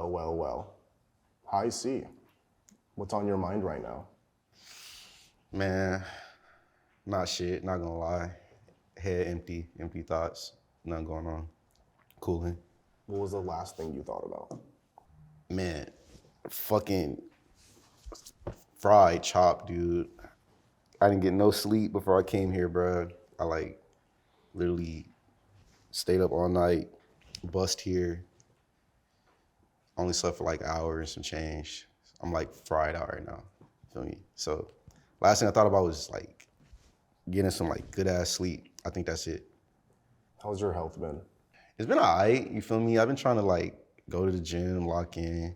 Well. Hi, C. What's on your mind right now? Man, not shit, not gonna lie. Head empty thoughts, nothing going on. Cooling. What was the last thing you thought about? Man, fucking fried chop, dude. I didn't get no sleep before I came here, bro. I literally stayed up all night, bust here. Only slept for an hour and some change. I'm fried out right now, feel me? So last thing I thought about was getting some good ass sleep. I think that's it. How's your health been? It's been all right, you feel me? I've been trying to go to the gym, lock in,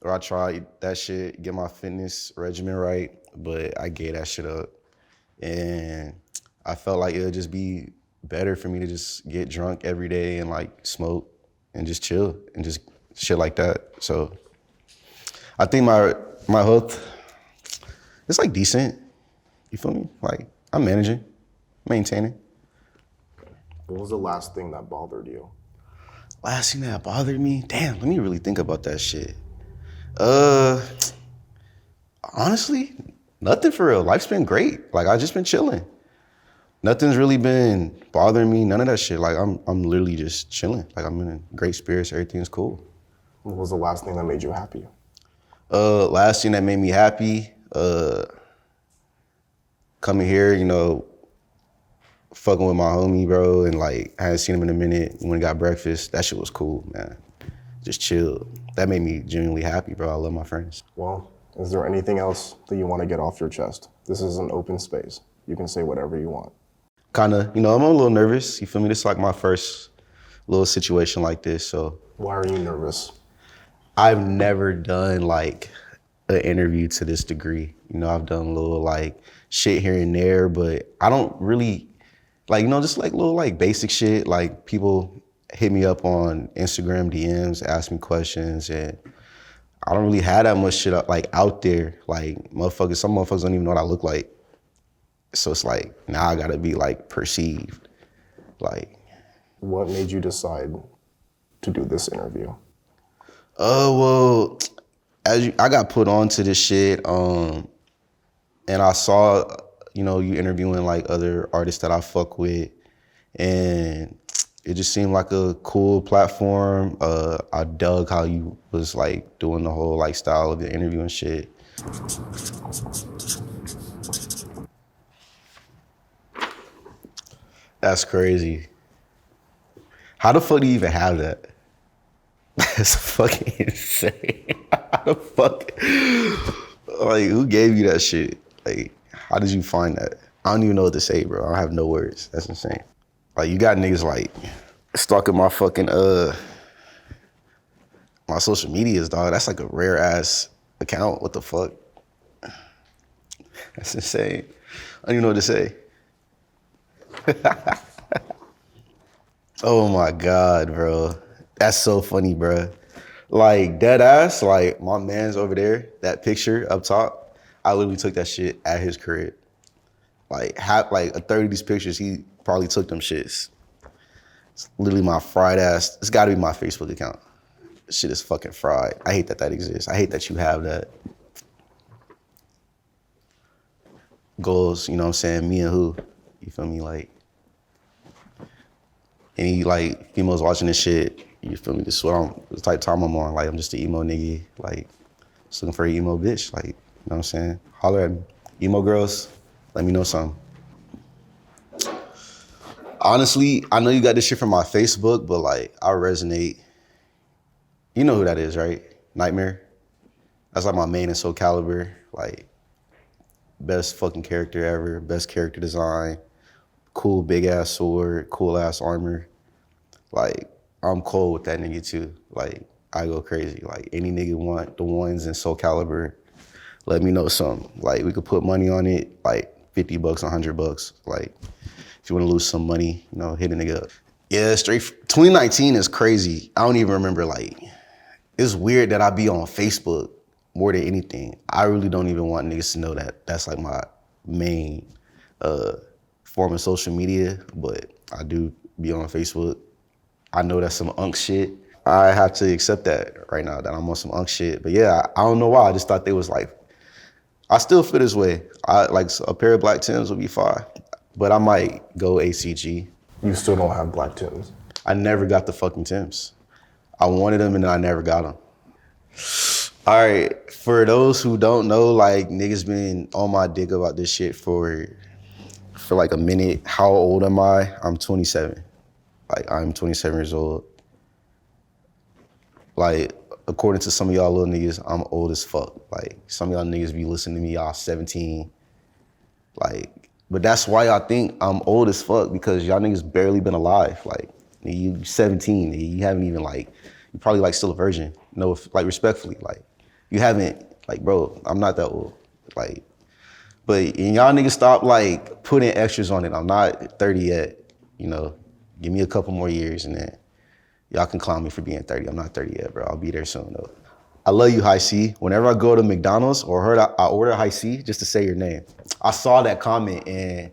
or I tried that shit, get my fitness regimen right, but I gave that shit up. And I felt like it would just be better for me to just get drunk every day and smoke and just chill and just shit like that. So I think my health, it's decent. You feel me? I'm managing, maintaining. What was the last thing that bothered you? Last thing that bothered me? Damn, let me really think about that shit. Honestly, nothing for real. Life's been great. I just been chilling. Nothing's really been bothering me, none of that shit. I'm literally just chilling. I'm in great spirits, everything's cool. What was the last thing that made you happy? Last thing that made me happy, coming here, fucking with my homie, bro, and I hadn't seen him in a minute. We went and got breakfast. That shit was cool, man. Just chill. That made me genuinely happy, bro. I love my friends. Well, is there anything else that you want to get off your chest? This is an open space. You can say whatever you want. Kinda, I'm a little nervous. You feel me? This is my first little situation like this, so. Why are you nervous? I've never done an interview to this degree. I've done a little shit here and there, but I don't really, just little basic shit. People hit me up on Instagram DMs, ask me questions, and I don't really have that much shit out there. Motherfuckers, some motherfuckers don't even know what I look like. So it's now I gotta be perceived. What made you decide to do this interview? Well, I got put onto this shit, and I saw, you interviewing other artists that I fuck with, and it just seemed like a cool platform. I dug how you was doing the whole style of the interview and shit. That's crazy. How the fuck do you even have that? That's fucking insane. How the fuck? Who gave you that shit? How did you find that? I don't even know what to say, bro. I have no words. That's insane. You got niggas stalking my fucking my social medias, dog. That's a rare ass account. What the fuck? That's insane. I don't even know what to say. Oh my God, bro. That's so funny, bro. Dead ass, my man's over there, that picture up top, I literally took that shit at his crib. A third of these pictures, he probably took them shits. It's literally my fried ass. It's gotta be my Facebook account. This shit is fucking fried. I hate that that exists. I hate that you have that. Goals, you know what I'm saying? Me and who? You feel me? Any females watching this shit, you feel me? This is the type of time I'm on. I'm just an emo nigga, just looking for an emo bitch. You know what I'm saying? Holler at me. Emo girls, let me know something. Honestly, I know you got this shit from my Facebook, but I resonate. You know who that is, right? Nightmare. That's my main in Soul Calibur. Best fucking character ever, best character design, cool big ass sword, cool ass armor. I'm cold with that nigga too. I go crazy. Any nigga want the ones in Soul Calibur, let me know something. We could put money on it, $50, $100. If you wanna lose some money, hit a nigga up. Yeah, 2019 is crazy. I don't even remember, it's weird that I be on Facebook more than anything. I really don't even want niggas to know that that's my main form of social media, but I do be on Facebook. I know that's some unk shit. I have to accept that right now that I'm on some unk shit. But yeah, I don't know why. I just thought they was like, I still feel this way. I like a pair of black Tims would be fine, but I might go ACG. You still don't have black Tims. I never got the fucking Tims. I wanted them and then I never got them. All right, for those who don't know, like niggas been on my dick about this shit for like a minute. How old am I? I'm 27. Like I'm 27 years old. Like according to some of y'all little niggas, I'm old as fuck. Like some of y'all niggas be listening to me, y'all 17. Like, but that's why I think I'm old as fuck because y'all niggas barely been alive. Like you 17, nigga, you haven't even like, you probably like still a virgin. No, like respectfully, like you haven't, like bro, I'm not that old. Like, but and y'all niggas stop like putting extras on it. I'm not 30 yet, you know. Give me a couple more years and then y'all can clown me for being 30. I'm not 30 yet, bro. I'll be there soon though. I love you, High C. Whenever I go to McDonald's or I order High C just to say your name. I saw that comment and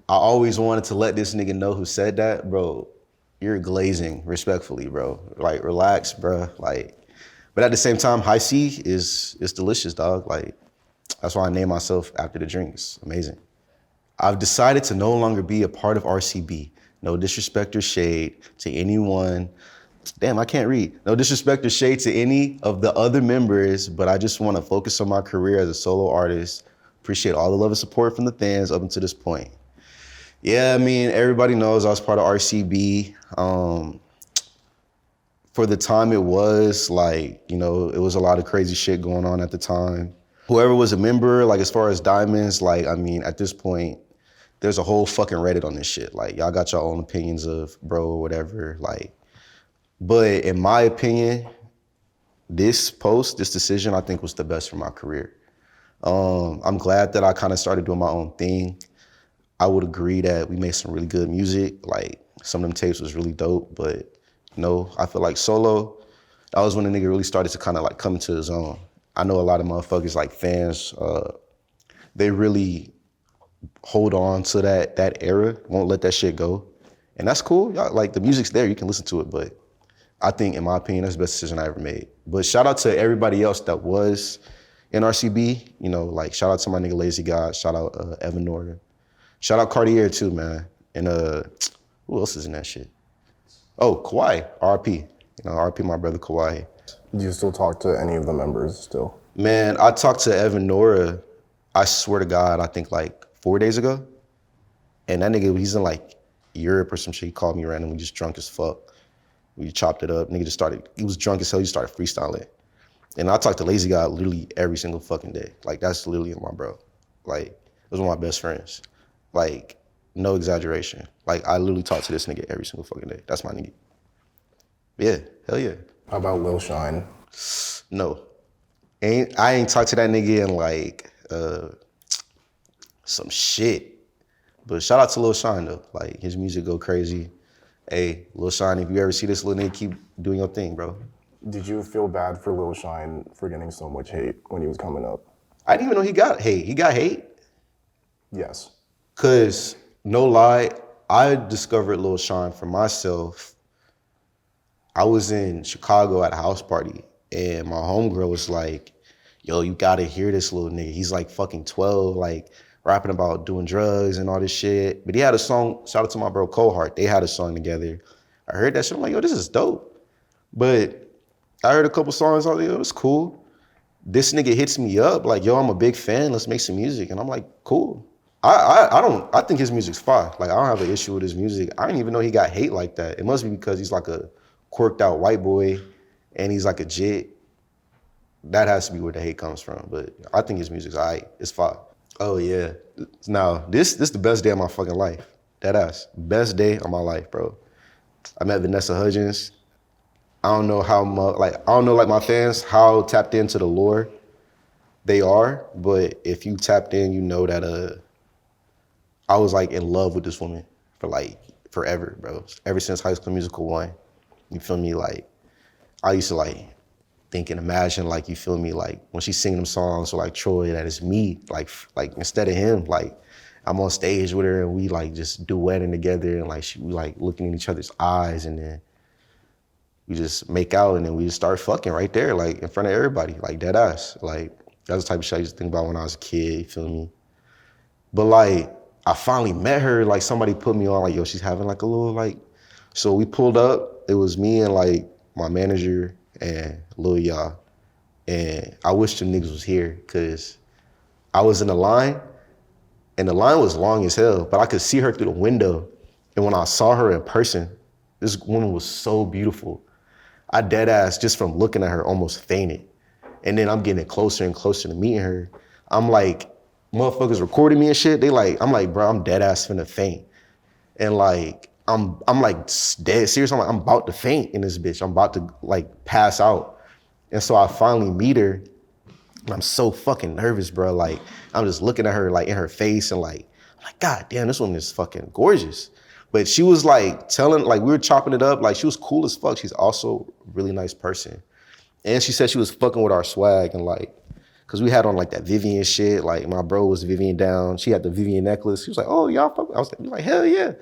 I always wanted to let this nigga know who said that, bro. You're glazing, respectfully, bro. Like, relax, bro. Like, but at the same time, High C is delicious, dog. Like, that's why I named myself after the drink. It's amazing. I've decided to no longer be a part of RCB. No disrespect or shade to anyone. Damn, I can't read. No disrespect or shade to any of the other members, but I just want to focus on my career as a solo artist. Appreciate all the love and support from the fans up until this point. Yeah, I mean, everybody knows I was part of RCB. For the time it was, like, you know, it was a lot of crazy shit going on at the time. Whoever was a member, like as far as diamonds, like, I mean, at this point, there's a whole fucking Reddit on this shit. Like, y'all got your own opinions of bro or whatever, like. But in my opinion, this decision, I think was the best for my career. I'm glad that I kind of started doing my own thing. I would agree that we made some really good music. Like some of them tapes was really dope, but you know, I feel like solo, that was when the nigga really started to kind of like come into his own. I know a lot of motherfuckers like fans, they really hold on to that era, won't let that shit go. And that's cool. Y'all, like the music's there, you can listen to it, but I think, in my opinion, that's the best decision I ever made. But shout out to everybody else that was in RCB. You know, like shout out to my nigga Lazy God. Shout out Evan Norton. Shout out Cartier too, man. And who else is in that shit? Oh, Kawhi, RP. You know, RP my brother Kawhi. Do you still talk to any of the members still? Man, I talked to Evan Nora, I swear to God, I think like 4 days ago. And that nigga, he's in like Europe or some shit. He called me randomly, just drunk as fuck. We chopped it up. Nigga just started, he was drunk as hell, he started freestyling. And I talk to Lazy Guy literally every single fucking day. Like, that's literally my bro. Like, it was one of my best friends. Like, no exaggeration. Like, I literally talk to this nigga every single fucking day. That's my nigga. Yeah, hell yeah. How about Lil Shine? No. I ain't talked to that nigga in like some shit. But shout out to Lil Shine though. Like, his music go crazy. Hey, Lil Shine, if you ever see this little nigga, keep doing your thing, bro. Did you feel bad for Lil Shine for getting so much hate when he was coming up? I didn't even know he got hate. He got hate? Yes. Cause, no lie, I discovered Lil Shine for myself. I was in Chicago at a house party and my homegirl was like, yo, you gotta hear this little nigga. He's like fucking 12, like rapping about doing drugs and all this shit. But he had a song, shout out to my bro Cohart, they had a song together. I heard that shit, I'm like, yo, this is dope. But I heard a couple songs, I was like, yo, it's cool. This nigga hits me up, like, yo, I'm a big fan, let's make some music. And I'm like, cool. I think his music's fire. Like, I don't have an issue with his music. I didn't even know he got hate like that. It must be because he's like a quirked out white boy and he's like a jit. That has to be where the hate comes from. But I think his music's alright. It's fire. Oh yeah. Now, this the best day of my fucking life. That ass. Best day of my life, bro. I met Vanessa Hudgens. I don't know how much, like my fans, how tapped into the lore they are, but if you tapped in, you know that I was like in love with this woman for like forever, bro. Ever since High School Musical 1. You feel me? Like, I used to like think and imagine, like, you feel me? Like, when she's singing them songs, so like Troy, that is me. Like instead of him, like, I'm on stage with her and we like just duetting together and like we like looking in each other's eyes and then We just make out and then we just start fucking right there, like in front of everybody, like dead ass. Like that's the type of shit I used to think about when I was a kid, you feel me? But like, I finally met her, like somebody put me on, like, yo, she's having like a little like, so we pulled up, it was me and like my manager and Lil Ya. And I wish the niggas was here because I was in the line and the line was long as hell, but I could see her through the window. And when I saw her in person, this woman was so beautiful. I dead ass, just from looking at her, almost fainted. And then I'm getting closer and closer to meeting her. I'm like, motherfuckers recording me and shit. I'm like, bro, I'm dead ass finna faint. And like, I'm like dead serious. I'm about to faint in this bitch. I'm about to like pass out. And so I finally meet her. I'm so fucking nervous, bro. Like, I'm just looking at her like in her face and like, I'm like, God damn, this woman is fucking gorgeous. But she was like like we were chopping it up. Like she was cool as fuck. She's also a really nice person. And she said she was fucking with our swag and like, cause we had on like that Vivian shit. Like my bro was Vivian down. She had the Vivian necklace. She was like, oh, y'all fuck. I was like, hell yeah.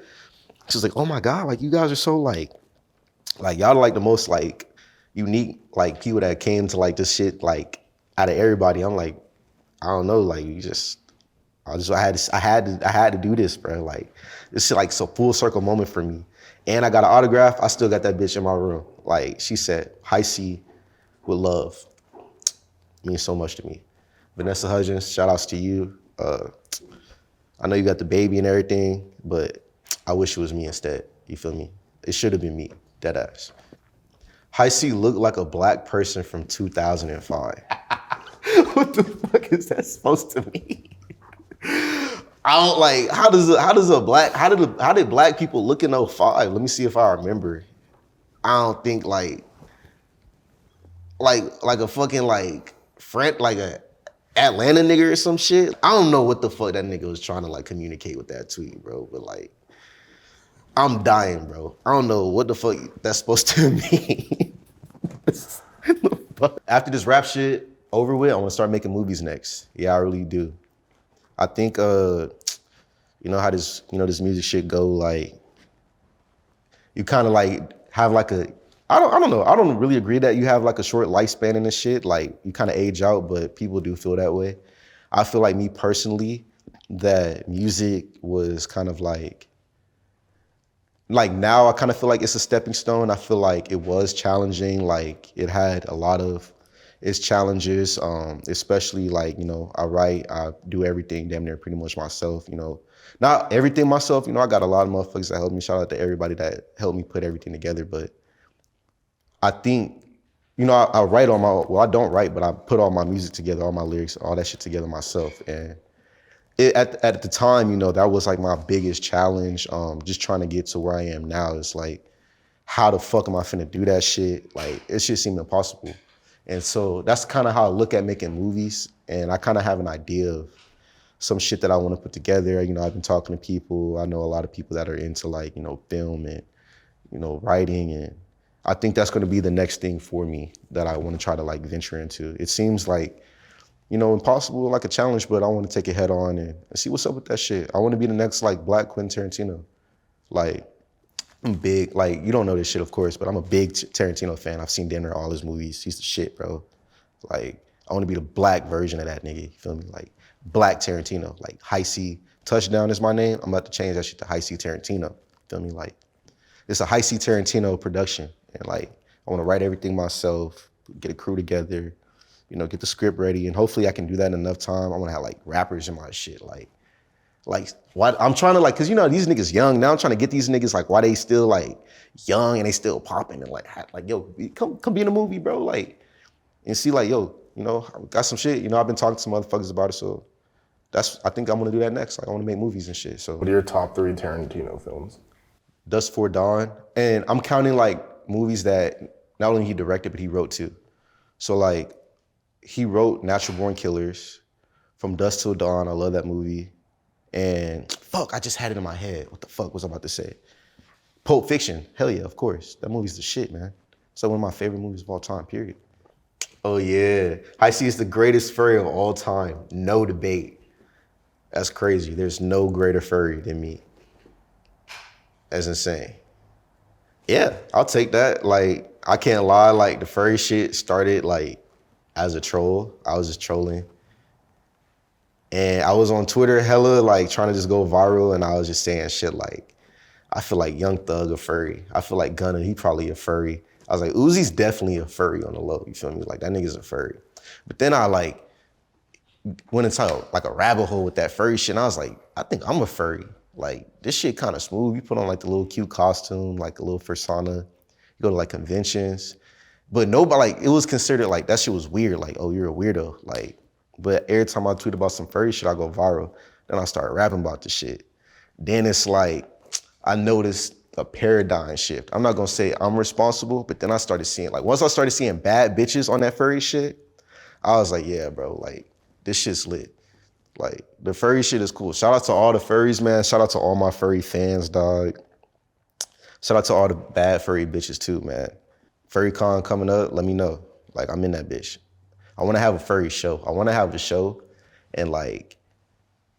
She was like, oh my God, like you guys are so like y'all are like the most like unique like people that came to like this shit like out of everybody. I'm like, I don't know, like you just, I had to do this, bro. Like this shit like it's a full circle moment for me. And I got an autograph. I still got that bitch in my room. Like she said, "High C with love." It means so much to me. Vanessa Hudgens, shout outs to you. I know you got the baby and everything, but I wish it was me instead. You feel me? It should have been me, dead ass. High C looked like a black person from 2005. What the fuck is that supposed to mean? I don't like, how did black people look in '05? Let me see if I remember. I don't think like a fucking like friend, like a Atlanta nigga or some shit. I don't know what the fuck that nigga was trying to like communicate with that tweet, bro. But like, I'm dying, bro. I don't know what the fuck that's supposed to mean. After this rap shit over with, I want to start making movies next. Yeah, I really do. I think, you know how this music shit go. Like, you kind of like have like I don't know. I don't really agree that you have like a short lifespan in this shit. Like, you kind of age out, but people do feel that way. I feel like me personally, that music was kind of like now I kind of feel like it's a stepping stone. I feel like it was challenging. Like it had a lot of its challenges, especially like, I write, I do everything damn near pretty much myself, Not everything myself, I got a lot of motherfuckers that helped me. Shout out to everybody that helped me put everything together. But I think, I write I don't write, but I put all my music together, all my lyrics, all that shit together myself. And at the time, that was like my biggest challenge. Just trying to get to where I am now. It's like, how the fuck am I finna do that shit? Like, it shit seemed impossible. And so that's kind of how I look at making movies. And I kind of have an idea of some shit that I want to put together. I've been talking to people. I know a lot of people that are into like, film and, writing. And I think that's going to be the next thing for me that I want to try to like venture into. It seems like, impossible, like a challenge, but I want to take it head on and see what's up with that shit. I want to be the next like Black Quentin Tarantino. Like, I'm big, like, you don't know this shit, of course, but I'm a big Tarantino fan. I've seen damn near all his movies. He's the shit, bro. Like, I want to be the black version of that nigga, you feel me? Like, Black Tarantino, like High C Touchdown is my name. I'm about to change that shit to High C Tarantino, feel me? Like, it's a High C Tarantino production. And like, I want to write everything myself, get a crew together, get the script ready, and hopefully I can do that in enough time. I want to have like rappers in my shit, like why I'm trying to like, cause these niggas young now. I'm trying to get these niggas like why they still like young and they still popping and like yo, come be in a movie, bro, like, and see like yo, I got some shit. I've been talking to some motherfuckers about it, so I think I'm gonna do that next. Like I want to make movies and shit. So What are your top 3 Tarantino films? Dust Before Dawn, and I'm counting like movies that not only he directed but he wrote too. So like, he wrote Natural Born Killers, From Dusk Till Dawn. I love that movie. And fuck, I just had it in my head. What the fuck was I about to say? Pulp Fiction. Hell yeah, of course. That movie's the shit, man. It's like one of my favorite movies of all time, period. Oh yeah. High C is the greatest furry of all time. No debate. That's crazy. There's no greater furry than me. That's insane. Yeah, I'll take that. Like, I can't lie, like the furry shit started like as a troll. I was just trolling. And I was on Twitter hella like trying to just go viral, and I was just saying shit like, I feel like Young Thug a furry. I feel like Gunna, he probably a furry. I was like, Uzi's definitely a furry on the low, you feel me? Like that nigga's a furry. But then I like went into like a rabbit hole with that furry shit, and I was like, I think I'm a furry. Like this shit kind of smooth. You put on like the little cute costume, like a little persona. You go to like conventions. But nobody, like, it was considered like, that shit was weird. Like, oh, you're a weirdo. Like, but every time I tweet about some furry shit, I go viral. Then I start rapping about the shit. Then it's like, I noticed a paradigm shift. I'm not gonna say I'm responsible, but then I started seeing, like, once I started seeing bad bitches on that furry shit, I was like, yeah, bro, like, this shit's lit. Like, the furry shit is cool. Shout out to all the furries, man. Shout out to all my furry fans, dog. Shout out to all the bad furry bitches too, man. FurryCon coming up, let me know. Like, I'm in that bitch. I wanna have a furry show. I wanna have a show, and like,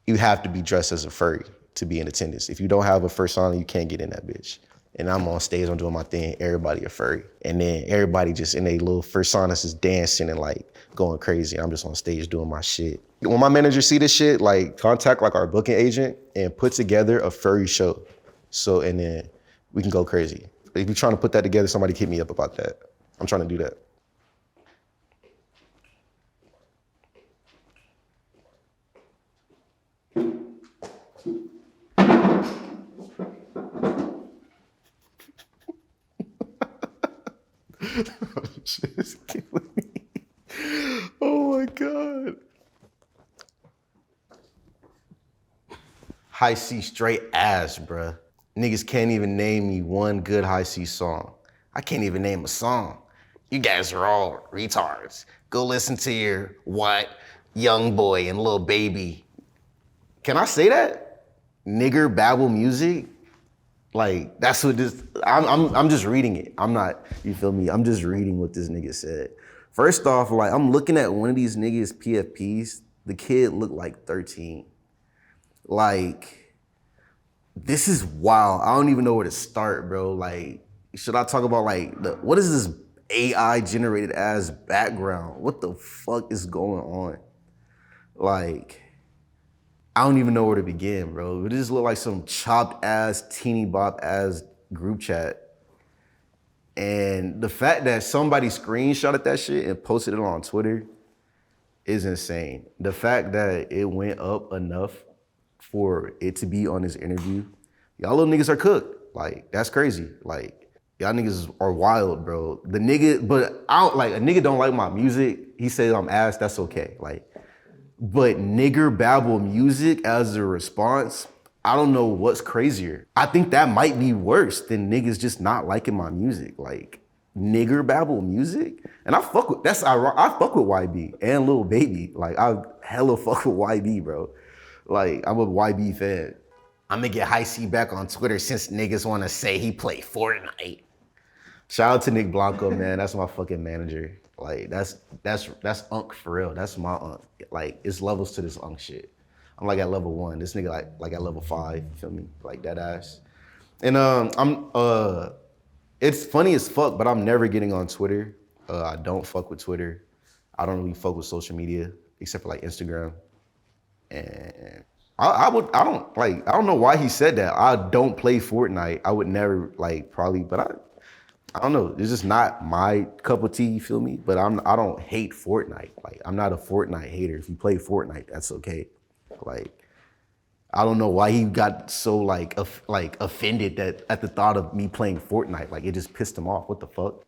you have to be dressed as a furry to be in attendance. If you don't have a fursona, you can't get in that bitch. And I'm on stage, I'm doing my thing, everybody a furry. And then everybody just in their little fursonas is dancing and like going crazy. I'm just on stage doing my shit. When my manager see this shit, like contact like our booking agent and put together a furry show. So, and then we can go crazy. If you're trying to put that together, somebody hit me up about that. I'm trying to do that. Shit is killing me. Oh my God. High C straight ass, bruh. Niggas can't even name me one good High C song. I can't even name a song. You guys are all retards. Go listen to your what? Young Boy and Lil Baby. Can I say that? Nigger babble music? Like, that's what this, I'm just reading it. I'm not, you feel me? I'm just reading what this nigga said. First off, like, I'm looking at one of these niggas' PFPs. The kid looked like 13. Like, this is wild. I don't even know where to start, bro. Like, should I talk about like, what is this AI generated ass background? What the fuck is going on? Like, I don't even know where to begin, bro. It just looked like some chopped ass, teeny bop ass group chat. And the fact that somebody screenshotted that shit and posted it on Twitter is insane. The fact that it went up enough for it to be on this interview, y'all little niggas are cooked. Like, that's crazy. Like, y'all niggas are wild, bro. The nigga, but I don't, like, a nigga don't like my music. He says I'm ass, that's okay. Like, but nigger babble music as a response, I don't know what's crazier. I think that might be worse than niggas just not liking my music. Like, nigger babble music? And I fuck with, that's ironic. I fuck with YB and Lil Baby. Like, I hella fuck with YB, bro. Like, I'm a YB fan. I'm gonna get High C back on Twitter since niggas wanna say he played Fortnite. Shout out to Nick Blanco, man. That's my fucking manager. Like, that's Unk for real. That's my Unk. Like, it's levels to this Unk shit. I'm like at level 1. This nigga like at level 5. You feel me? Like that ass. And it's funny as fuck, but I'm never getting on Twitter. I don't fuck with Twitter. I don't really fuck with social media except for like Instagram. And I don't know why he said that. I don't play Fortnite. I would never like probably, but I don't know. It's just not my cup of tea, you feel me? But I don't hate Fortnite. Like, I'm not a Fortnite hater. If you play Fortnite, that's okay. Like, I don't know why he got so like offended that at the thought of me playing Fortnite. Like, it just pissed him off. What the fuck?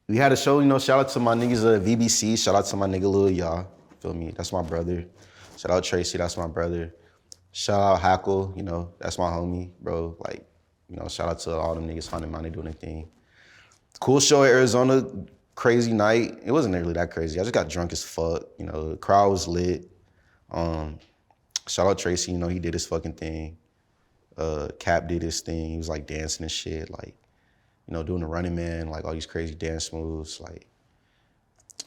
We had a show, you know, shout out to my niggas at VBC. Shout out to my nigga Lil Ya. Feel me? That's my brother. Shout out Tracy, that's my brother. Shout out Hackle, you know, that's my homie, bro. Like, you know, shout out to all them niggas, 100 Money doing their thing. Cool show at Arizona, crazy night. It wasn't really that crazy. I just got drunk as fuck. You know, the crowd was lit. Shout out Tracy, you know, he did his fucking thing. Cap did his thing. He was like dancing and shit, like, you know, doing the Running Man, like all these crazy dance moves, like.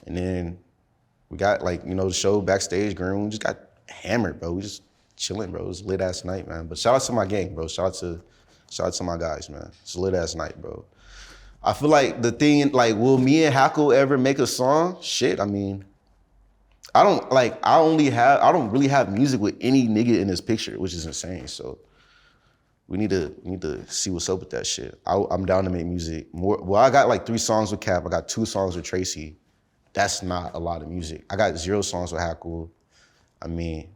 And then we got like, you know, the show backstage, Green, we just got hammered, bro. We just chilling, bro. It was a lit ass night, man. But shout out to my gang, bro. Shout out to my guys, man. It's a lit ass night, bro. I feel like the thing, like, will me and Hackle ever make a song? Shit, I mean, I don't really have music with any nigga in this picture, which is insane. So we need to see what's up with that shit. I'm down to make music more. Well, I got like 3 songs with Cap. I got 2 songs with Tracy. That's not a lot of music. I got 0 songs with Hackle. I mean,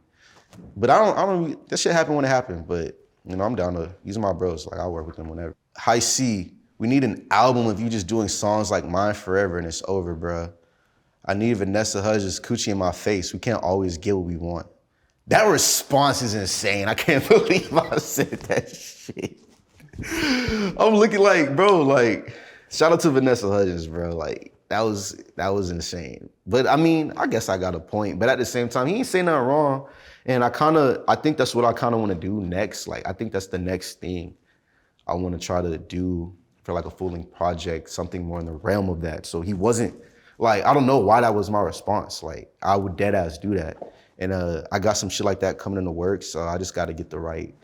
but I don't. That shit happened when it happened. But you know, I'm down to. These are my bros. Like I'll work with them whenever. High C. We need an album of you just doing songs like Mine Forever and It's Over, bruh. I need Vanessa Hudgens coochie in my face. We can't always get what we want. That response is insane. I can't believe I said that shit. I'm looking like, bro, like, shout out to Vanessa Hudgens, bro. Like, that was insane. But I mean, I guess I got a point. But at the same time, he ain't saying nothing wrong. And I think that's what I kind of want to do next. Like, I think that's the next thing I want to try to do for like a full-length project, something more in the realm of that. So he wasn't, like, I don't know why that was my response. Like, I would dead ass do that. And I got some shit like that coming in the works, so I just got to get the right,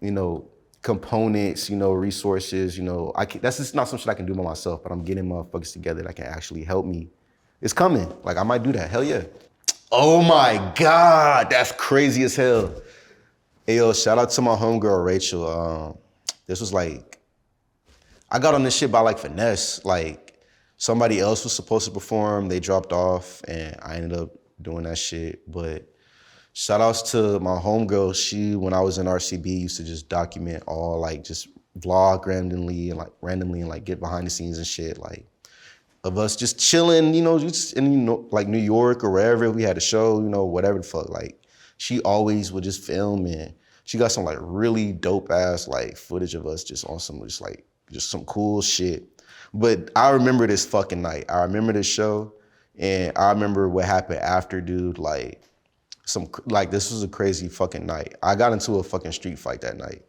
you know, components, you know, resources, you know. That's just not some shit I can do by myself, but I'm getting motherfuckers together that can actually help me. It's coming. Like, I might do that. Hell yeah. Oh my God, that's crazy as hell. Hey, yo, shout out to my homegirl, Rachel. This was like, I got on this shit by like finesse. Like, somebody else was supposed to perform, they dropped off, and I ended up doing that shit. But shout outs to my homegirl. She, when I was in RCB, used to just document all, like, just vlog randomly and like get behind the scenes and shit, like, of us just chilling, you know, just in, you know, like New York or wherever we had a show, you know, whatever the fuck. Like, she always would just film, and she got some like really dope ass like footage of us just on some just some cool shit. But I remember this fucking night. I remember this show, and I remember what happened after, dude. Like, this was a crazy fucking night. I got into a fucking street fight that night,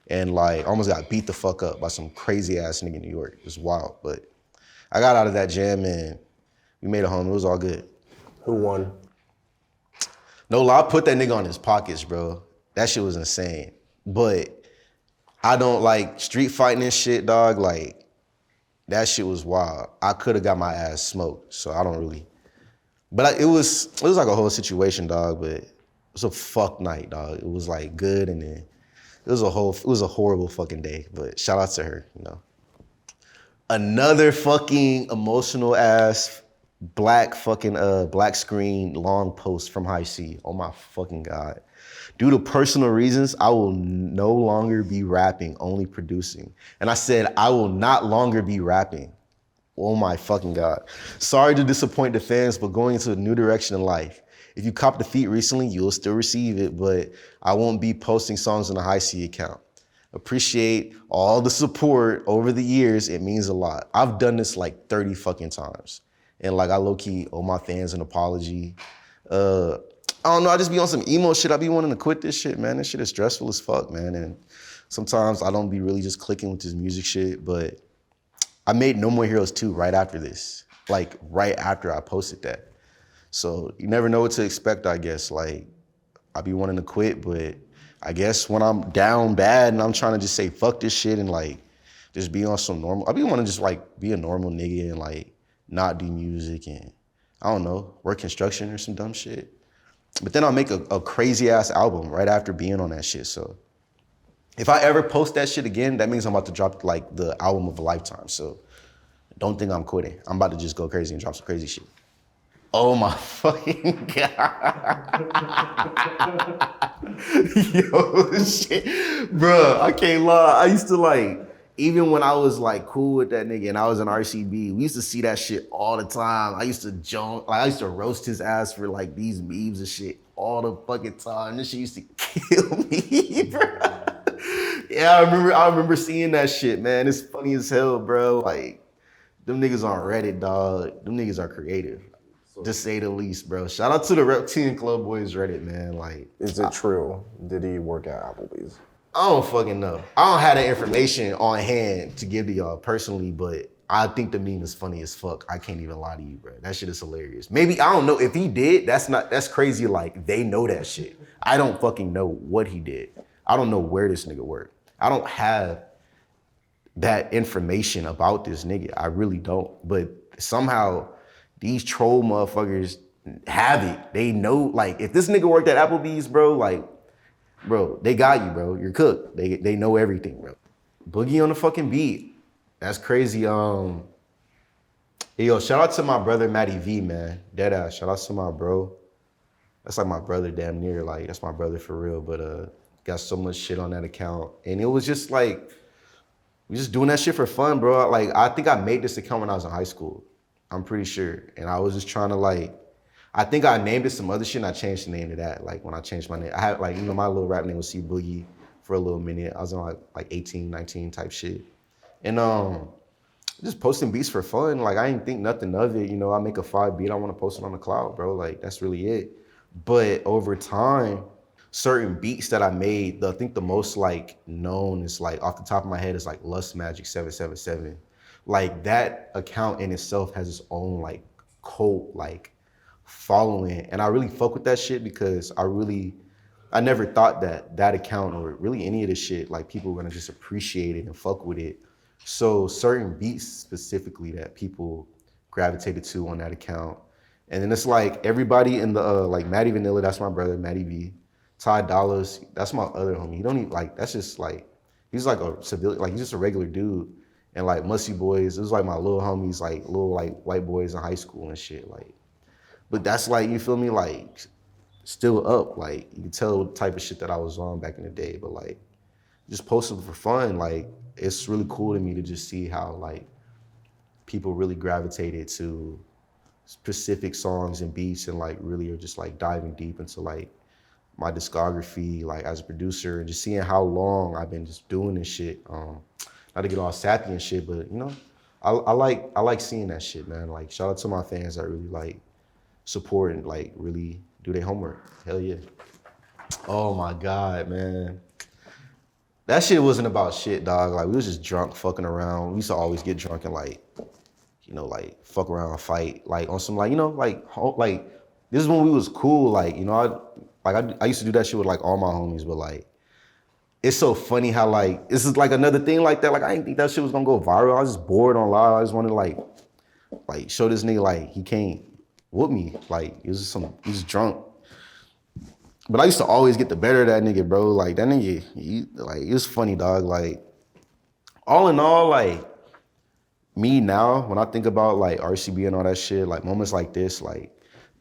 and like almost got beat the fuck up by some crazy ass nigga in New York. It was wild, but I got out of that jam and we made it home. It was all good. Who won? No lie, I put that nigga on his pockets, bro. That shit was insane. But I don't like street fighting and shit, dog. Like, that shit was wild. I could have got my ass smoked, so I don't really. But it was like a whole situation, dog. But it was a fuck night, dog. It was like good, and then it was a horrible fucking day. But shout out to her, you know. Another fucking emotional ass black screen long post from High C. Oh my fucking God. Due to personal reasons, I will no longer be rapping, only producing. And I said, I will not longer be rapping. Oh my fucking God. Sorry to disappoint the fans, but going into a new direction in life. If you copped the feat recently, you'll still receive it, but I won't be posting songs on the High C account. Appreciate all the support over the years. It means a lot. I've done this like 30 fucking times. And like, I low-key owe my fans an apology. I don't know, I just be on some emo shit. I be wanting to quit this shit, man. This shit is stressful as fuck, man. And sometimes I don't be really just clicking with this music shit, but I made No More Heroes 2 right after this. Like, right after I posted that. So you never know what to expect, I guess. Like, I be wanting to quit, but I guess when I'm down bad and I'm trying to just say fuck this shit and like just be on some normal, I be wanting to just like be a normal nigga and like not do music and I don't know, work construction or some dumb shit. But then I'll make a crazy ass album right after being on that shit. So if I ever post that shit again, that means I'm about to drop like the album of a lifetime. So don't think I'm quitting. I'm about to just go crazy and drop some crazy shit. Oh my fucking God. Yo, shit. Bruh, I can't lie. I used to like, even when I was like cool with that nigga and I was in RCB, we used to see that shit all the time. I used to joke, like I used to roast his ass for like these memes and shit all the fucking time. This shit used to kill me, bro. Yeah, I remember seeing that shit, man. It's funny as hell, bro. Like, them niggas on Reddit, dog. Them niggas are creative. To say the least, bro. Shout out to the Reptilian Club Boys Reddit, man. Like, Is it true? Did he work at Applebee's? I don't fucking know. I don't have that information on hand to give to y'all personally, but I think the meme is funny as fuck. I can't even lie to you, bro. That shit is hilarious. Maybe, I don't know. If he did, that's crazy. Like, they know that shit. I don't fucking know what he did. I don't know where this nigga worked. I don't have that information about this nigga. I really don't. But somehow these troll motherfuckers have it. They know, like, if this nigga worked at Applebee's, bro, like, bro, they got you, bro. You're cooked. They know everything, bro. Boogie on the fucking beat. That's crazy. Hey, yo, shout out to my brother Matty V, man. Deadass. Shout out to my bro. That's like my brother damn near. Like, that's my brother for real. But got so much shit on that account. And it was just like, we just doing that shit for fun, bro. Like, I think I made this account when I was in high school. I'm pretty sure. And I was just trying to like, I think I named it some other shit and I changed the name to that. Like when I changed my name, I had like, you know, my little rap name was C Boogie for a little minute. I was on like 18, 19 type shit. And just posting beats for fun. Like I didn't think nothing of it. You know, I make a 5 beat, I want to post it on the cloud, bro. Like that's really it. But over time, certain beats that I made, I think the most like known is like off the top of my head is like Lust Magic 777. Like that account in itself has its own like cult like following. And I really fuck with that shit because I never thought that account or really any of this shit, like people were gonna just appreciate it and fuck with it. So certain beats specifically that people gravitated to on that account. And then it's like everybody in the, like Matty Vanilla, that's my brother, Matty V. Ty Dollars, that's my other homie. He don't even, like, that's just like, he's like a civilian, like he's just a regular dude. And like Musty Boys, it was like my little homies, like little like white boys in high school and shit. Like, but that's like, you feel me? Like still up. Like you can tell the type of shit that I was on back in the day, but like just posting for fun. Like it's really cool to me to just see how like people really gravitated to specific songs and beats and like really are just like diving deep into like my discography, like as a producer, and just seeing how long I've been just doing this shit. Not to get all sappy and shit, but you know, I like seeing that shit, man. Like shout out to my fans that really like support and like really do their homework. Hell yeah. Oh my God, man. That shit wasn't about shit, dog. Like we was just drunk, fucking around. We used to always get drunk and like, you know, like fuck around and fight, like on some like, you know, like this is when we was cool. Like, you know, I used to do that shit with like all my homies, but like, it's so funny how like, this is like another thing like that. Like I didn't think that shit was gonna go viral. I was just bored on live. I just wanted to like show this nigga like he can't whoop me. Like he was drunk. But I used to always get the better of that nigga, bro. Like that nigga, like it was funny, dog. Like all in all, like me now, when I think about like RCB and all that shit, like moments like this, like,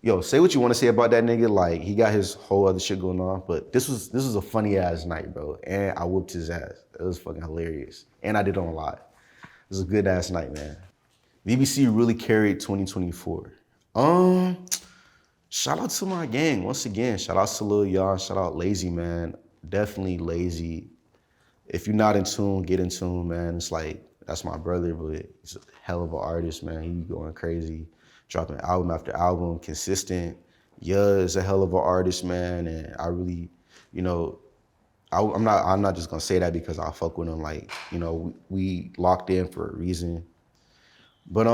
yo, say what you want to say about that nigga. Like he got his whole other shit going on, but this was a funny ass night, bro. And I whooped his ass. It was fucking hilarious. And I did on a lot. It was a good ass night, man. BBC really carried 2024. Shout out to my gang once again. Shout out to Lil Yon. Shout out Lazy, man. Definitely Lazy. If you're not in tune, get in tune, man. It's like, that's my brother, but he's a hell of an artist, man. He going crazy, dropping album after album, consistent. Yeah, is a hell of an artist, man. And I really, you know, I'm not just gonna say that because I fuck with him. Like, you know, we locked in for a reason. But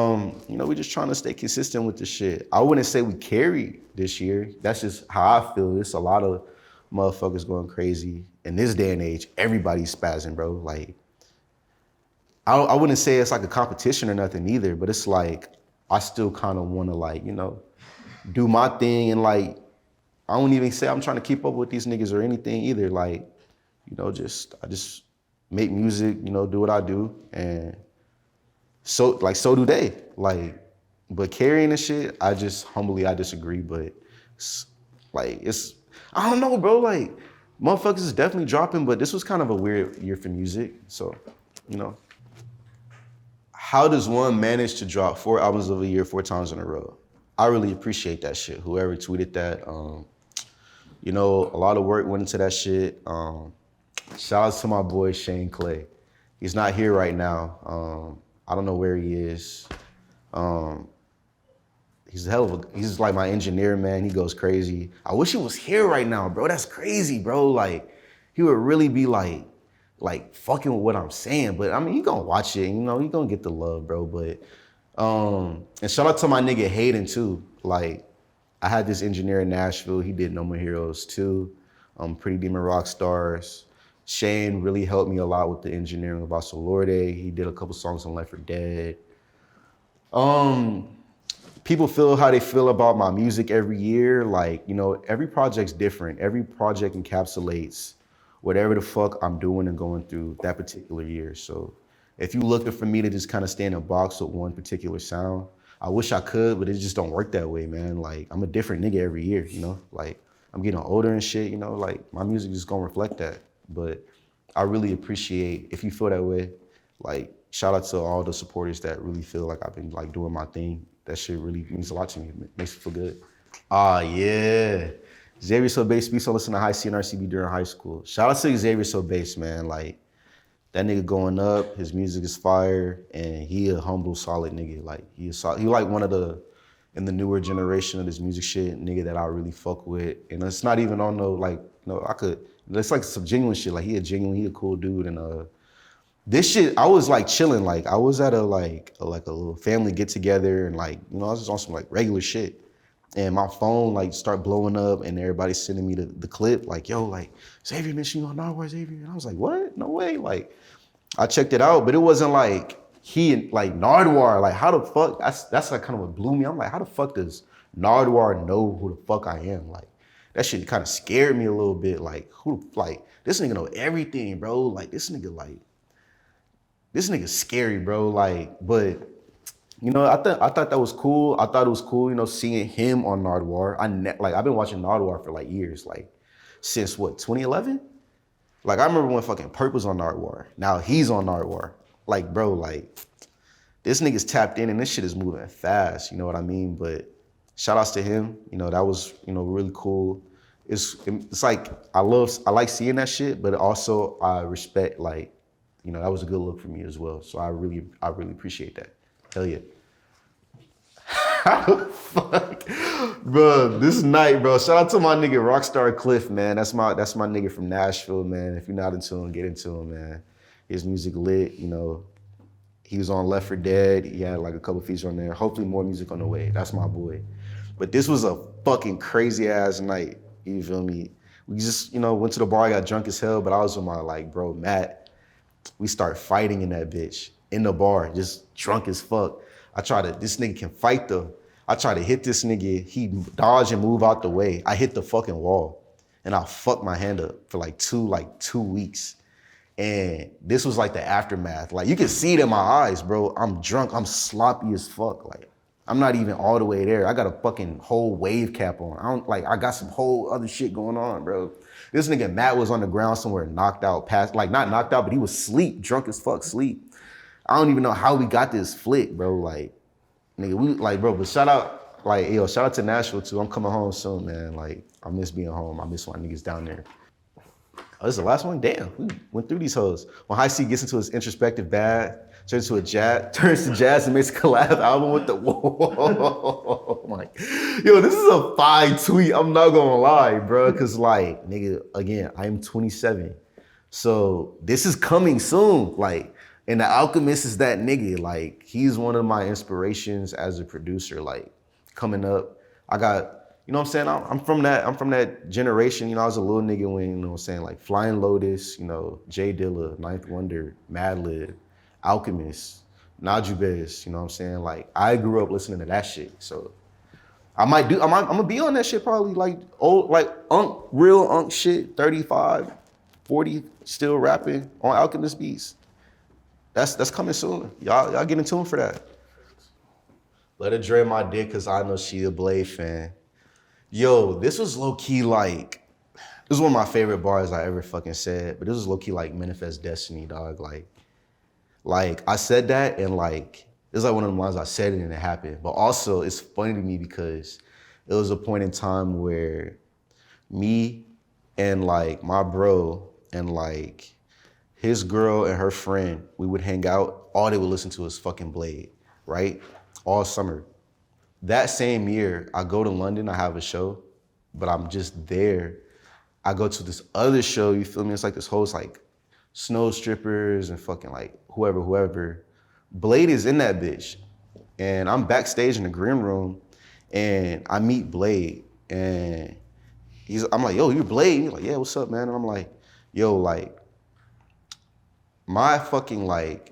you know, we just trying to stay consistent with this shit. I wouldn't say we carried this year. That's just how I feel. It's a lot of motherfuckers going crazy. In this day and age, everybody's spazzing, bro. Like, I wouldn't say it's like a competition or nothing either, but it's like, I still kind of want to like, you know, do my thing and like, I don't even say I'm trying to keep up with these niggas or anything either. Like, you know, I just make music, you know, do what I do, and so do they. Like, but carrying the shit, I disagree, but I don't know, bro. Like, motherfuckers is definitely dropping, but this was kind of a weird year for music. So, you know. How does one manage to drop 4 albums of a year 4 times in a row? I really appreciate that shit. Whoever tweeted that, you know, a lot of work went into that shit. Shout out to my boy Shane Clay. He's not here right now. I don't know where he is. He's like my engineer, man. He goes crazy. I wish he was here right now, bro. That's crazy, bro. Like, he would really be like fucking with what I'm saying. But I mean, he gonna watch it, you know, he gonna get the love, bro. But, and shout out to my nigga Hayden too. Like, I had this engineer in Nashville. He did No More Heroes too. Pretty Demon Rock Stars. Shane really helped me a lot with the engineering of Basolorde. He did a couple songs on Left 4 Dead. People feel how they feel about my music every year. Like, you know, every project's different. Every project encapsulates whatever the fuck I'm doing and going through that particular year. So if you looking for me to just kind of stay in a box with one particular sound, I wish I could, but it just don't work that way, man. Like, I'm a different nigga every year, you know? Like, I'm getting older and shit, you know? Like, my music is gonna reflect that. But I really appreciate, if you feel that way, like, shout out to all the supporters that really feel like I've been like doing my thing. That shit really means a lot to me. It makes me feel good. Yeah. Xavier Sobase speaks on listen to high C and RCB during high school. Shout out to Xavier Sobase, man. Like, that nigga going up, his music is fire, and he a humble, solid nigga. Like, he like one of the, in the newer generation of this music shit, nigga that I really fuck with. And it's not even on no, like, no, it's like some genuine shit. Like, he a cool dude. And this shit, I was like chilling. Like, I was at a little family get together, and like, you know, I was just on some like regular shit. And my phone like start blowing up, and everybody's sending me the clip, like, yo, like, Xavier mentioned you on Nardwuar, Xavier. And I was like, what? No way. Like, I checked it out, but it wasn't like like Nardwuar. Like, how the fuck? That's like kind of what blew me. I'm like, how the fuck does Nardwuar know who the fuck I am? Like, that shit kind of scared me a little bit. Like, this nigga know everything, bro. Like, this nigga's scary, bro. Like, but you know, I thought that was cool. I thought it was cool, you know, seeing him on Nardwuar. I've been watching Nardwuar for like years, like since what, 2011? Like, I remember when fucking Perp was on Nardwuar. Now he's on Nardwuar. Like, bro, like, this nigga's tapped in and this shit is moving fast, you know what I mean? But shout outs to him, you know, that was, you know, really cool. It's like, I like seeing that shit, but also I respect, like, you know, that was a good look for me as well. So I really appreciate that. Hell yeah. How the fuck? Bro, this night, bro. Shout out to my nigga Rockstar Cliff, man. That's my nigga from Nashville, man. If you're not into him, get into him, man. His music lit, you know. He was on Left 4 Dead. He had like a couple features on there. Hopefully more music on the way. That's my boy. But this was a fucking crazy ass night. You feel me? We just, you know, went to the bar, got drunk as hell, but I was with my like bro, Matt. We start fighting in that bitch, in the bar, just drunk as fuck. This nigga can fight though. I try to hit this nigga, he dodge and move out the way. I hit the fucking wall and I fucked my hand up for like two weeks. And this was like the aftermath. Like, you can see it in my eyes, bro. I'm drunk, I'm sloppy as fuck. Like, I'm not even all the way there. I got a fucking whole wave cap on. I got some whole other shit going on, bro. This nigga Matt was on the ground somewhere knocked out, not knocked out, but he was asleep, drunk as fuck, sleep. I don't even know how we got this flick, bro. Like, nigga, but shout out to Nashville too. I'm coming home soon, man. Like, I miss being home. I miss my niggas down there. Oh, this is the last one? Damn, we went through these hoes. When High C gets into his introspective bad, turns to jazz and makes a collab album with the whoa. Like, yo, this is a fire tweet. I'm not gonna lie, bro. Cause like, nigga, again, I am 27. So this is coming soon. Like, and the Alchemist is that nigga. Like, he's one of my inspirations as a producer. Like, coming up, I got, you know what I'm saying? I'm from that generation. You know, I was a little nigga when, you know what I'm saying, like Flying Lotus, you know, Jay Dilla, Ninth Wonder, Madlib, Alchemist, Najubez, you know what I'm saying? Like, I grew up listening to that shit. So I'm gonna be on that shit probably, like old, like real unk shit, 35, 40, still rapping on Alchemist beats. That's coming soon. Y'all get in tune for that. Let her drain my dick cause I know she a Blade fan. Yo, this was low-key like, this is one of my favorite bars I ever fucking said, but this was low-key like Manifest Destiny, dog. Like I said that and like, it's like one of the lines I said it and it happened. But also it's funny to me because it was a point in time where me and like my bro and like his girl and her friend, we would hang out, all they would listen to is fucking Blade, right? All summer. That same year, I go to London, I have a show, but I'm just there. I go to this other show, you feel me? It's like this whole, it's like snow strippers and fucking like whoever. Blade is in that bitch. And I'm backstage in the green room and I meet Blade and I'm like, yo, you're Blade? And he's like, yeah, what's up, man? And I'm like, yo, like, my fucking like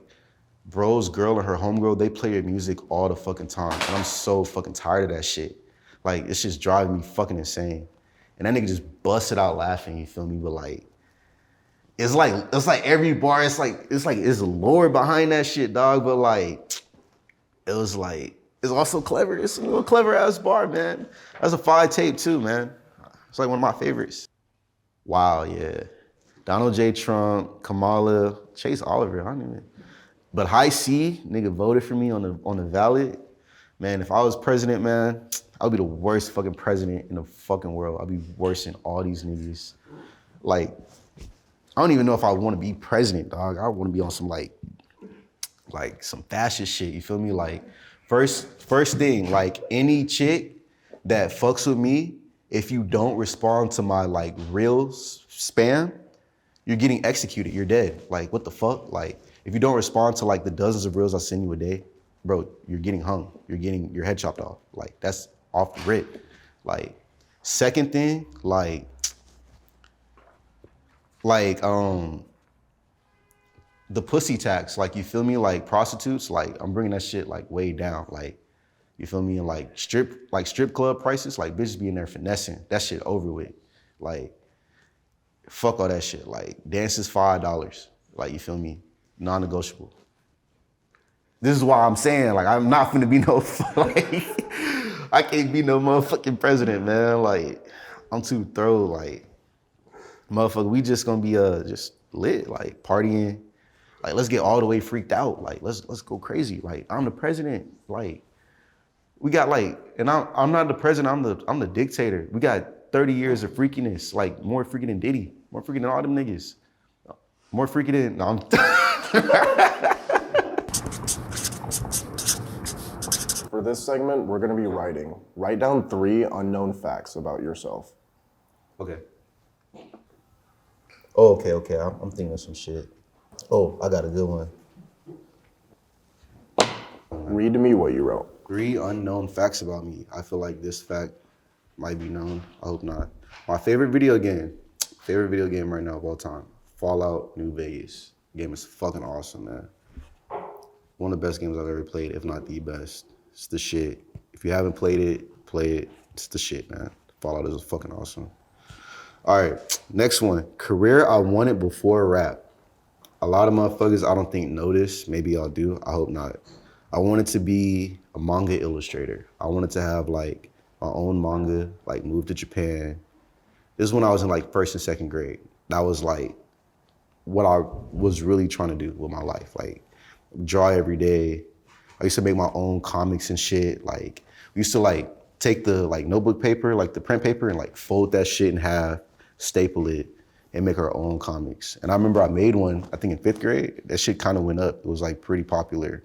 bro's girl and her homegirl, they play your music all the fucking time. And I'm so fucking tired of that shit. Like, it's just driving me fucking insane. And that nigga just busted out laughing, you feel me? But like, it's like every bar, it's lore behind that shit, dog. But like, it was like, it's also clever. It's a little clever ass bar, man. That's a 5 tape too, man. It's like one of my favorites. Wow, yeah. Donald J. Trump, Kamala, Chase Oliver, I don't even. But High C, nigga voted for me on the ballot. Man, if I was president, man, I would be the worst fucking president in the fucking world. I'd be worse than all these niggas. Like, I don't even know if I want to be president, dog. I want to be on some like some fascist shit, you feel me? Like, first thing, like any chick that fucks with me, if you don't respond to my like real spam, you're getting executed, you're dead. Like, what the fuck? Like, if you don't respond to like the dozens of reels I send you a day, bro, you're getting hung. You're getting your head chopped off. Like, that's off the rip. Like, second thing, like the pussy tax, like, you feel me? Like, prostitutes, like, I'm bringing that shit like way down. Like, you feel me? And like strip club prices, like bitches be in there finessing. That shit over with. Like, fuck all that shit. Like, dance is $5. Like, you feel me? Non-negotiable. This is why I'm saying, like, I'm not finna be no, like, I can't be no motherfucking president, man. Like, I'm too thorough, like, motherfucker, we just gonna be just lit, like, partying. Like, let's get all the way freaked out. Like, let's go crazy. Like, I'm the president. Like, we got like, and I'm not the president, I'm the dictator. We got 30 years of freakiness, like more freaky than Diddy, more freaky than all them niggas. More freaky than, no, I'm For this segment, we're gonna be writing. Write down 3 unknown facts about yourself. Okay. Oh, okay, I'm thinking of some shit. Oh, I got a good one. Read to me what you wrote. 3 unknown facts about me. I feel like this fact might be known. I hope not. My favorite video game right now of all time, Fallout New Vegas. Game is fucking awesome, man. One of the best games I've ever played, if not the best. It's the shit. If you haven't played it, play it. It's the shit, man. Fallout is fucking awesome. All right, next one. Career I wanted before rap. A lot of motherfuckers I don't think know this. Maybe y'all do. I hope not. I wanted to be a manga illustrator. I wanted to have like my own manga, like move to Japan. This is when I was in like 1st and 2nd grade. That was like what I was really trying to do with my life. Like, draw every day. I used to make my own comics and shit. Like, we used to like take the like notebook paper, like the print paper, and like fold that shit in half, staple it, and make our own comics. And I remember I made one, I think in 5th grade. That shit kind of went up. It was like pretty popular.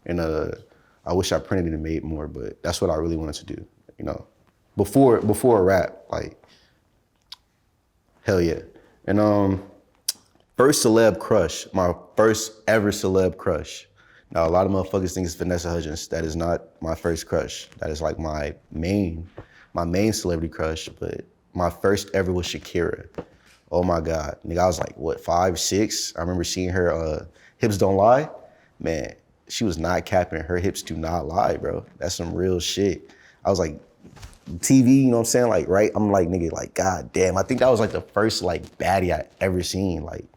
And I wish I printed it and made more, but that's what I really wanted to do, you know. Before a rap, like, hell yeah. And first celeb crush, my first ever celeb crush. Now, a lot of motherfuckers think it's Vanessa Hudgens. That is not my first crush. That is like my main celebrity crush, but my first ever was Shakira. Oh my God. Nigga, I was like, what, 5, 6? I remember seeing her Hips Don't Lie. Man, she was not capping. Her hips do not lie, bro. That's some real shit. I was like, TV, you know what I'm saying? Like, right? I'm like, nigga, like, God damn. I think that was like the first like baddie I ever seen. Like,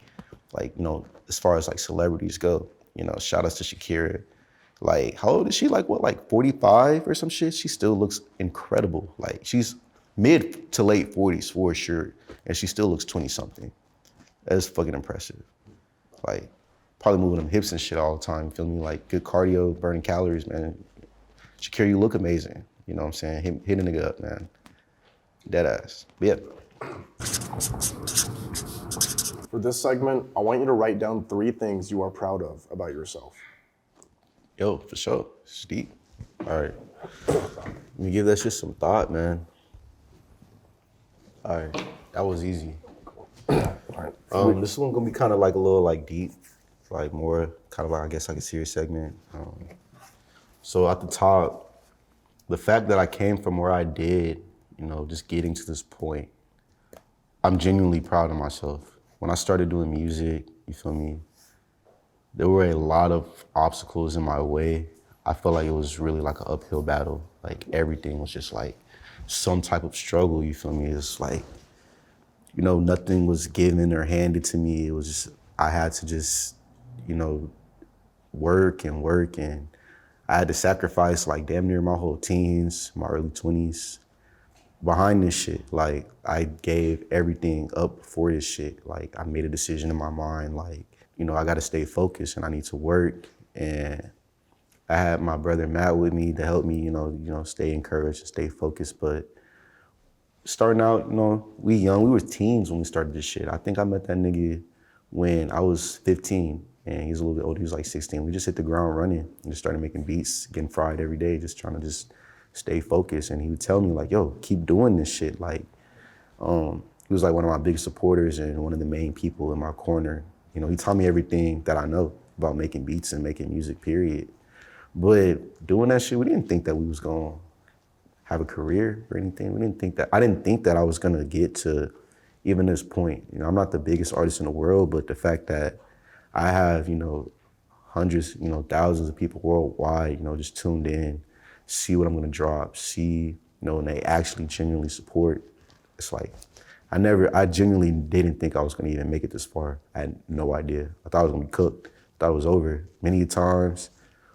you know, as far as like celebrities go, you know, shout outs to Shakira. Like, how old is she? Like, what, like 45 or some shit? She still looks incredible. Like, she's mid to late 40s for sure. And she still looks 20 something. That's fucking impressive. Like, probably moving them hips and shit all the time, feel me? Like, good cardio, burning calories, man. Shakira, you look amazing. You know what I'm saying? Hit a nigga up, man. Dead ass. But yeah. For this segment, I want you to write down 3 things you are proud of about yourself. Yo, for sure. It's deep. All right. Let me give that shit some thought, man. All right. That was easy. All right. This one gonna be kind of like a little like deep, like more kind of like, I guess, like a serious segment. So at the top, the fact that I came from where I did, you know, just getting to this point, I'm genuinely proud of myself. When I started doing music, you feel me? There were a lot of obstacles in my way. I felt like it was really like an uphill battle. Like everything was just like some type of struggle, you feel me? It's like, nothing was given or handed to me. It was just, I had to just, you know, work and I had to sacrifice like damn near my whole teens, my early 20s behind this shit. Like I gave everything up for this shit. Like I made a decision in my mind, like, I gotta stay focused and I need to work. And I had my brother Matt with me to help me, stay encouraged and stay focused. But starting out, we young, we were teens when we started this shit. I think I met that nigga when I was 15 and he's a little bit older, he was like 16. We just hit the ground running and just started making beats, getting fried every day, just trying to just stay focused. And he would tell me like, yo, keep doing this shit. Like, he was like one of my biggest supporters and one of the main people in my corner. He taught me everything that I know about making beats and making music, period. But doing that shit, we didn't think that we was gonna have a career or anything. I didn't think that I was gonna get to even this point. I'm not the biggest artist in the world, but the fact that I have, hundreds, thousands of people worldwide, just tuned in, see what I'm gonna drop, see, and they actually genuinely support. It's like, I genuinely didn't think I was gonna even make it this far. I had no idea. I thought I was gonna be cooked. I thought it was over. Many times,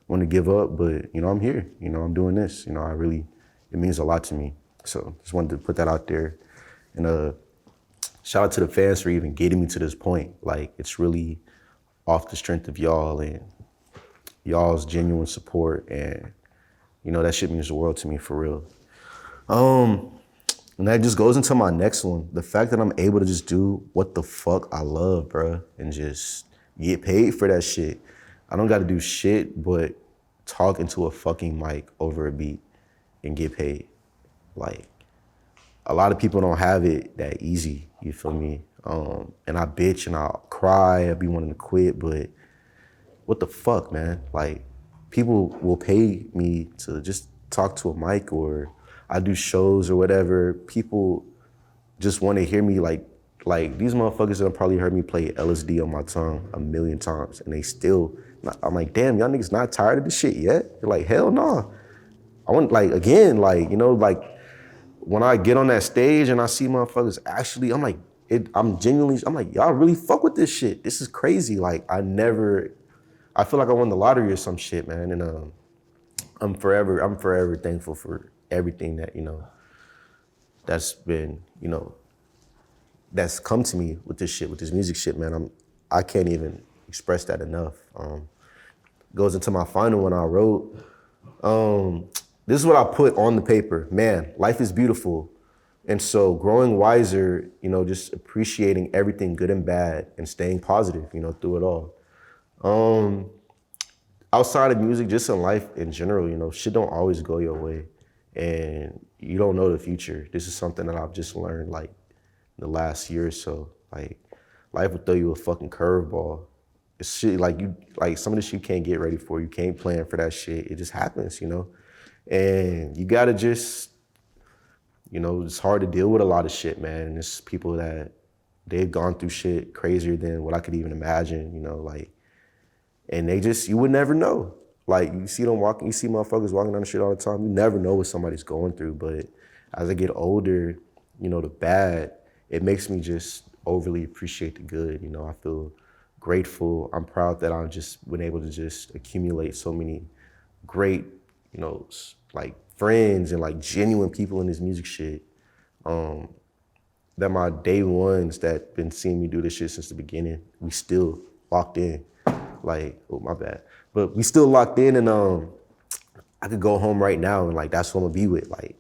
wanted to give up, but I'm here. I'm doing this. It means a lot to me. So just wanted to put that out there. And shout out to the fans for even getting me to this point. Like it's really off the strength of y'all and y'all's genuine support. And that shit means the world to me for real. And that just goes into my next one. The fact that I'm able to just do what the fuck I love, bruh, and just get paid for that shit. I don't gotta do shit but talk into a fucking mic over a beat and get paid. Like, a lot of people don't have it that easy, you feel me? And I bitch and I'll cry, I'll be wanting to quit, but what the fuck, man? Like, people will pay me to just talk to a mic or I do shows or whatever. People just want to hear me like these motherfuckers have probably heard me play LSD on my tongue a million times and they still, I'm like, damn, y'all niggas not tired of this shit yet? They're like, hell no. I want, like, again, like, like when I get on that stage and I see motherfuckers actually, I'm like, I'm like, y'all really fuck with this shit. This is crazy. Like, I feel like I won the lottery or some shit, man. And I'm forever thankful for everything that, that's been, that's come to me with this shit, with this music shit, man. I can't even express that enough. Goes into my final one I wrote. This is what I put on the paper. Man, life is beautiful. And so growing wiser, just appreciating everything good and bad and staying positive, through it all. Outside of music, just in life in general, shit don't always go your way. And you don't know the future. This is something that I've just learned like the last year or so. Like, life will throw you a fucking curveball. It's shit like some of the shit you can't get ready for. You can't plan for that shit. It just happens, And you gotta just, it's hard to deal with a lot of shit, man. And it's people that they've gone through shit crazier than what I could even imagine, and they just, you would never know. Like, you see motherfuckers walking down the street all the time. You never know what somebody's going through. But as I get older, the bad, it makes me just overly appreciate the good. I feel grateful. I'm proud that I've just been able to just accumulate so many great, like friends and like genuine people in this music shit. That my day ones that been seeing me do this shit since the beginning, we still locked in. Like, oh, my bad. But we still locked in and I could go home right now and like, that's who I'm gonna be with. Like,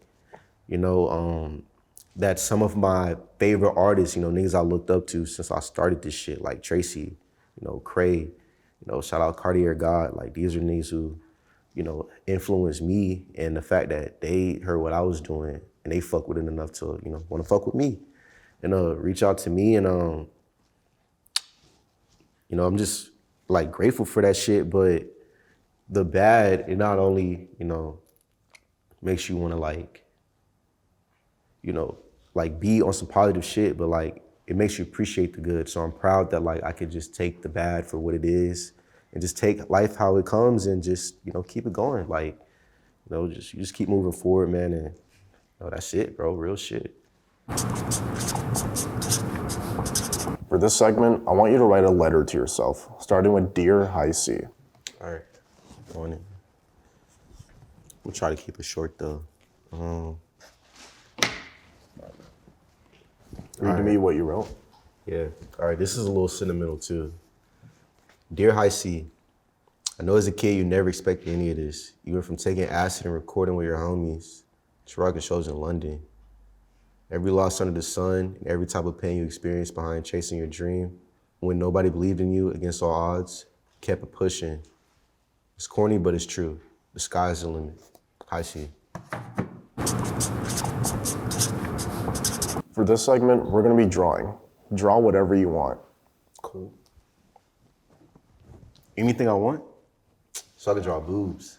that some of my favorite artists, niggas I looked up to since I started this shit, like Tracy, Cray, shout out Cartier God. Like, these are niggas who, influenced me, and the fact that they heard what I was doing and they fuck with it enough to, wanna fuck with me and reach out to me. And, I'm just like grateful for that shit, but the bad, it not only, makes you wanna like, like be on some positive shit, but like it makes you appreciate the good. So I'm proud that like I could just take the bad for what it is and just take life how it comes and just, keep it going. Like, you just keep moving forward, man, and that's it, bro, real shit. For this segment, I want you to write a letter to yourself, starting with Dear High C. All right, on it. We'll try to keep it short, though. Read to me what you wrote. Yeah, all right, this is a little sentimental, too. Dear High C, I know as a kid you never expected any of this. You went from taking acid and recording with your homies to rocking shows in London. Every loss under the sun and every type of pain you experienced behind chasing your dream, when nobody believed in you against all odds, kept it pushing. It's corny, but it's true. The sky's the limit. High C. For this segment, we're gonna be drawing. Draw whatever you want. Cool. Anything I want? So I can draw boobs.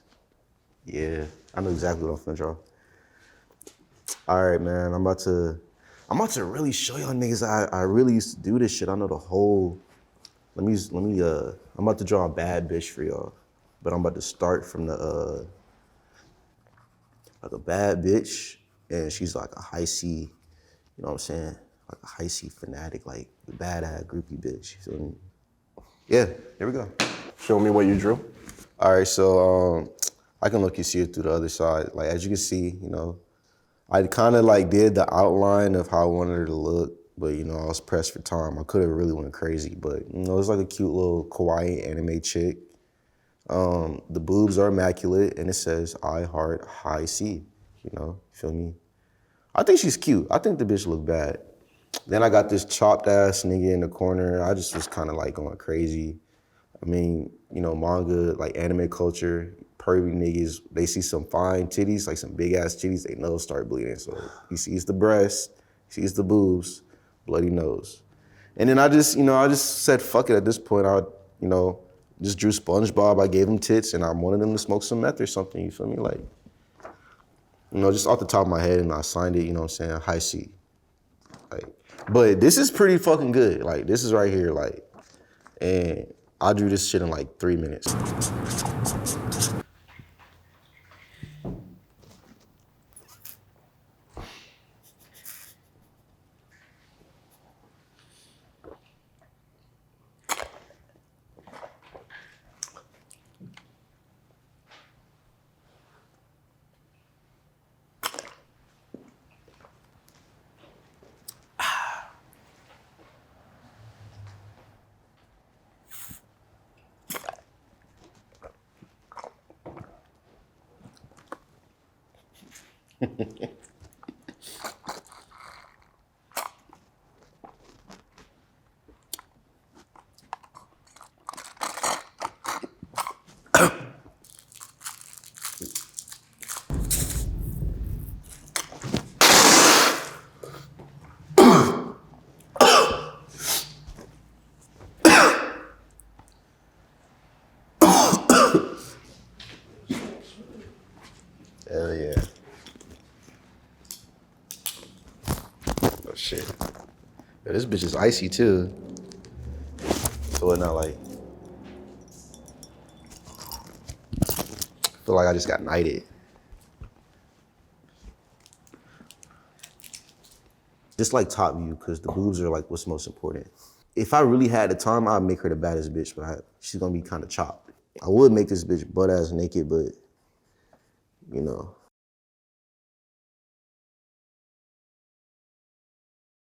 Yeah, I know exactly what I'm finna draw. All right, man, I'm about to really show y'all niggas I really used to do this shit. I know the whole, I'm about to draw a bad bitch for y'all, but I'm about to start from the, like a bad bitch, and she's like a high C, you know what I'm saying? Like a high C fanatic, like a bad-ass groupie bitch, you feel me? Yeah, here we go. Show me what you drew. All right, so I can look you see it through the other side. Like, as you can see, I kind of like did the outline of how I wanted her to look, but I was pressed for time. I could have really went crazy, but it's like a cute little kawaii anime chick. The boobs are immaculate, and it says I heart high C. Feel me? I think she's cute. I think the bitch look bad. Then I got this chopped ass nigga in the corner. I just was kind of like going crazy. I mean, manga, like anime culture, pervy niggas, they see some fine titties, like some big ass titties, they nose start bleeding. So he sees the breast, he sees the boobs, bloody nose. And then I just said, fuck it at this point. I, just drew SpongeBob, I gave him tits, and I wanted him to smoke some meth or something, you feel me? Like, just off the top of my head, and I signed it, high C. Like, but this is pretty fucking good. Like, this is right here, like, and I drew this shit in like 3 minutes. Hell yeah. Oh shit. Yo, this bitch is icy too. So it not like, I feel like I just got knighted. Just like top view, cause the boobs are like what's most important. If I really had the time, I'd make her the baddest bitch, but she's gonna be kind of chopped. I would make this bitch butt ass naked, but